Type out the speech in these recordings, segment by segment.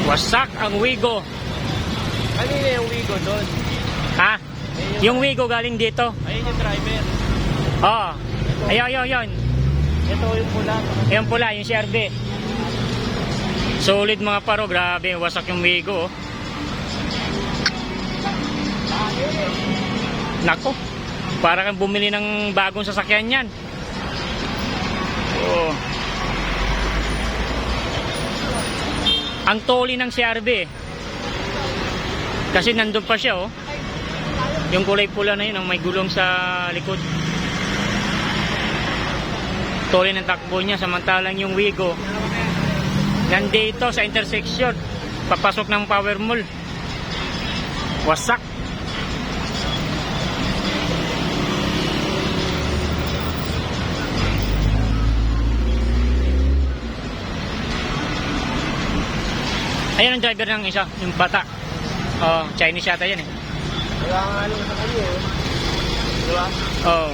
Wasak ang Wigo. Kanina yung Wigo doon. Ha? Yung Wigo galing dito. Ayun yung driver. Oo. Ayun. Ito yung pula. Yung pula, yung CRV. Solid mga paro. Grabe, wasak yung Wigo. Nako. Para kang bumili ng bagong sasakyan yan. Oo. Ang toli ng CRV. Kasi nandun pa siya, oh. Yung kulay pula na yun, ang may gulong sa likod. Toli ng takbo niya, samantalang yung Wigo nandito sa intersection, papasok ng power mall. Wasak. Ayan ang driver ng isa, yung bata. Oh, Chinese yata yan eh. Wala nga lang sa kanya eh. Diba? Oh.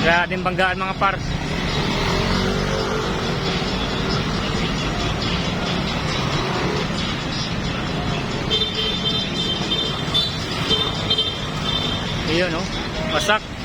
Grabing banggaan mga par. Ayun, oh. Wasak.